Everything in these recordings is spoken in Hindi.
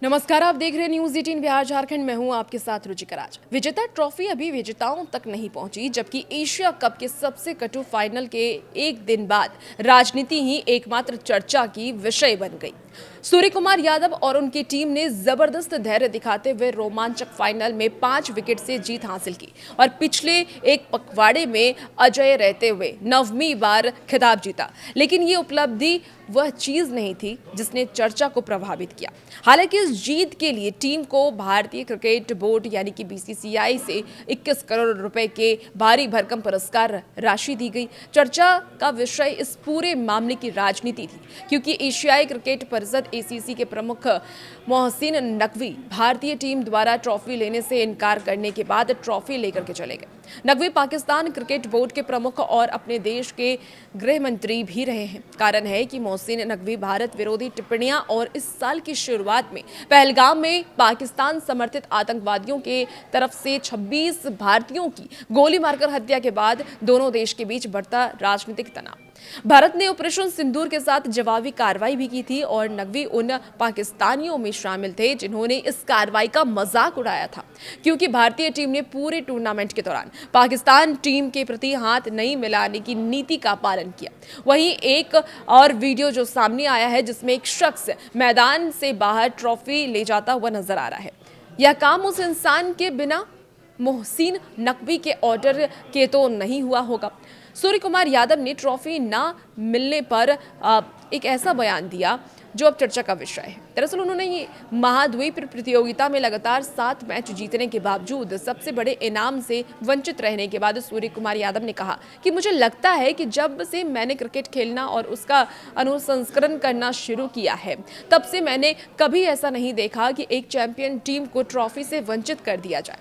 नमस्कार, आप देख रहे हैं न्यूज 18 बिहार झारखंड। मैं हूं आपके साथ रुचिका राज। विजेता ट्रॉफी अभी विजेताओं तक नहीं पहुंची, जबकि एशिया कप के सबसे कटु फाइनल के एक दिन बाद राजनीति ही एकमात्र चर्चा की विषय बन गई। सूर्य कुमार यादव और उनकी टीम ने जबरदस्त धैर्य दिखाते हुए रोमांचक फाइनल में 5 विकेट से जीत हासिल की और पिछले एक पखवाड़े में अजय रहते हुए 9वीं बार खिताब जीता। लेकिन ये उपलब्धि वह चीज नहीं थी जिसने चर्चा को प्रभावित किया। हालांकि इस जीत के लिए टीम को भारतीय क्रिकेट बोर्ड यानी कि बीसीसीआई से 21 करोड़ रुपए के भारी भरकम पुरस्कार राशि दी गई। चर्चा का विषय इस पूरे मामले की राजनीति थी, क्योंकि एशियाई क्रिकेट परिषद एसीसी के प्रमुख मोहसिन नकवी भारतीय टीम द्वारा ट्रॉफी लेने से इनकार करने के बाद ट्रॉफी लेकर के चले गए। नकवी पाकिस्तान क्रिकेट बोर्ड के प्रमुख और अपने देश के गृह मंत्री भी रहे हैं। कारण है कि मोहसिन नकवी भारत विरोधी टिप्पणियां और इस साल की शुरुआत में पहलगाम में पाकिस्तान समर्थित आतंकवादियों के तरफ से 26 भारतीयों की गोली मारकर हत्या के बाद दोनों देश के बीच बढ़ता राजनीतिक तनाव। भारत ने ऑपरेशन सिंदूर के साथ जवाबी कार्रवाई भी की थी और नकवी उन पाकिस्तानियों में शामिल थे जिन्होंने इस कार्रवाई का मजाक उड़ाया था, क्योंकि भारतीय टीम ने पूरे टूर्नामेंट के दौरान पाकिस्तान टीम के प्रति हाथ नहीं मिलाने की नीति का पालन किया। वहीं एक और वीडियो जो सामने आया है जिसमें एक शख्स मैदान से बाहर ट्रॉफी ले जाता हुआ नजर आ रहा है। यह काम उस इंसान के बिना मोहसिन नकवी के ऑर्डर के तो नहीं हुआ होगा। सूर्य कुमार यादव ने ट्रॉफी ना मिलने पर एक ऐसा बयान दिया जो अब चर्चा का विषय है। दरअसल उन्होंने ये महाद्वीप प्रतियोगिता में लगातार 7 मैच जीतने के बावजूद सबसे बड़े इनाम से वंचित रहने के बाद सूर्य कुमार यादव ने कहा कि मुझे लगता है कि जब से मैंने क्रिकेट खेलना और उसका अनुसंस्करण करना शुरू किया है, तब से मैंने कभी ऐसा नहीं देखा कि एक चैंपियन टीम को ट्रॉफी से वंचित कर दिया जाए,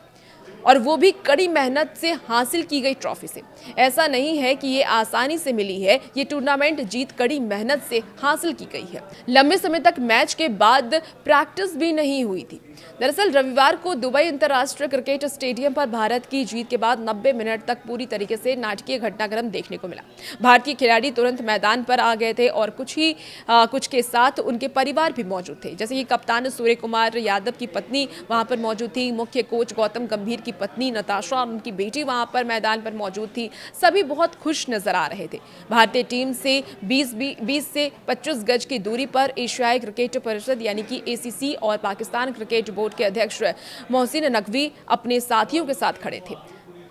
और वो भी कड़ी मेहनत से हासिल की गई ट्रॉफी से। ऐसा नहीं है कि ये आसानी से मिली है, ये टूर्नामेंट जीत कड़ी मेहनत से हासिल की गई है। लंबे समय तक मैच के बाद प्रैक्टिस भी नहीं हुई थी। दरअसल रविवार को दुबई अंतर्राष्ट्रीय क्रिकेट स्टेडियम पर भारत की जीत के बाद 90 मिनट तक पूरी तरीके से नाटकीय घटनाक्रम देखने को मिला। भारतीय खिलाड़ी तुरंत मैदान पर आ गए थे और कुछ के साथ उनके परिवार भी मौजूद थे, जैसे कि कप्तान सूर्य कुमार यादव की पत्नी वहां पर मौजूद थी, मुख्य कोच गौतम गंभीर की पत्नी नताशा और उनकी बेटी वहां पर मैदान पर मौजूद थी। सभी बहुत खुश नजर आ रहे थे। भारतीय टीम से 20 से 25 गज की दूरी पर एशियाई क्रिकेट परिषद यानी कि एसीसी और पाकिस्तान क्रिकेट बोर्ड के अध्यक्ष मोहसिन नकवी अपने साथियों के साथ खड़े थे।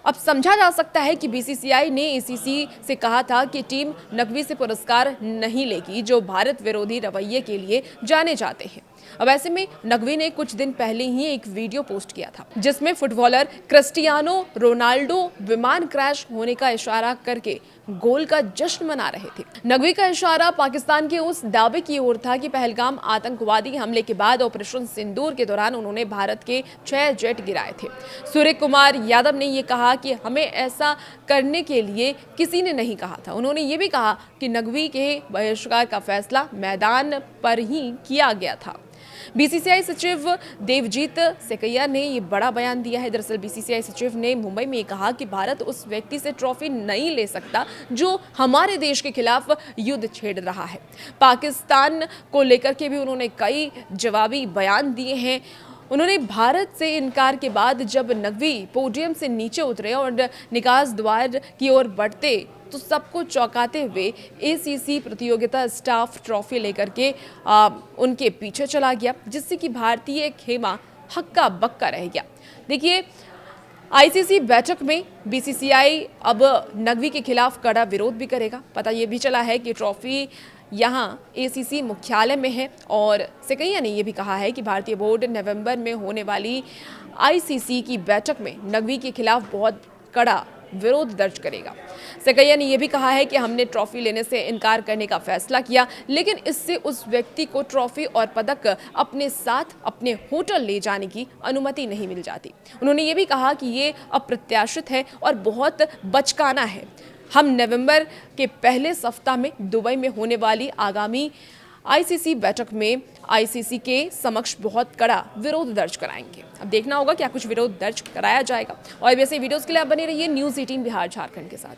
अब समझा जा सकता है कि बीसीसीआई ने एसीसी से कहा था कि टीम नकवी से पुरस्कार नहीं लेगी, जो भारत विरोधी रवैये के लिए जाने जाते हैं। अब ऐसे में नकवी ने कुछ दिन पहले ही एक वीडियो पोस्ट किया था जिसमें फुटबॉलर क्रिस्टियानो रोनाल्डो विमान क्रैश होने का इशारा करके गोल का जश्न मना रहे थे। नकवी का इशारा पाकिस्तान के उस दावे की ओर था कि पहलगाम आतंकवादी हमले के बाद ऑपरेशन सिंदूर के दौरान उन्होंने भारत के 6 जेट गिराए थे। सूर्य कुमार यादव ने यह कहा कि हमें ऐसा करने के लिए किसी ने नहीं कहा था। उन्होंने ये भी कहा कि नकवी के बहिष्कार का फैसला मैदान पर ही किया गया था। बीसीसीआई सचिव देवजीत सेकैया ने ये बड़ा बयान दिया है। दरअसल बीसीसीआई सचिव ने मुंबई में कहा कि भारत उस व्यक्ति से ट्रॉफी नहीं ले सकता जो हमारे देश के खिलाफ युद्ध छेड़ रहा है। पाकिस्तान को लेकर के भी उन्होंने कई जवाबी बयान दिए हैं। उन्होंने भारत से इनकार के बाद जब नकवी पोडियम से नीचे उतरे और निकास द्वार की ओर बढ़ते तो सबको चौंकाते हुए एसीसी प्रतियोगिता स्टाफ ट्रॉफी लेकर के उनके पीछे चला गया, जिससे कि भारतीय खेमा हक्का बक्का रह गया। देखिए, आईसीसी बैठक में बीसीसीआई अब नकवी के खिलाफ कड़ा विरोध भी करेगा। पता ये भी चला है कि ट्रॉफी यहाँ एसीसी मुख्यालय में है और सेकैया ने यह भी कहा है कि भारतीय बोर्ड नवंबर में होने वाली आईसीसी की बैठक में नकवी के खिलाफ बहुत कड़ा विरोध दर्ज करेगा। सेकैया ने यह भी कहा है कि हमने ट्रॉफी लेने से इनकार करने का फैसला किया, लेकिन इससे उस व्यक्ति को ट्रॉफी और पदक अपने साथ अपने होटल ले जाने की अनुमति नहीं मिल जाती। उन्होंने ये भी कहा कि ये अप्रत्याशित है और बहुत बचकाना है। हम नवंबर के पहले सप्ताह में दुबई में होने वाली आगामी आईसीसी बैठक में आईसीसी के समक्ष बहुत कड़ा विरोध दर्ज कराएंगे। अब देखना होगा क्या कुछ विरोध दर्ज कराया जाएगा। और वैसे वीडियोस के लिए आप बने रहिए न्यूज 18 बिहार झारखंड के साथ।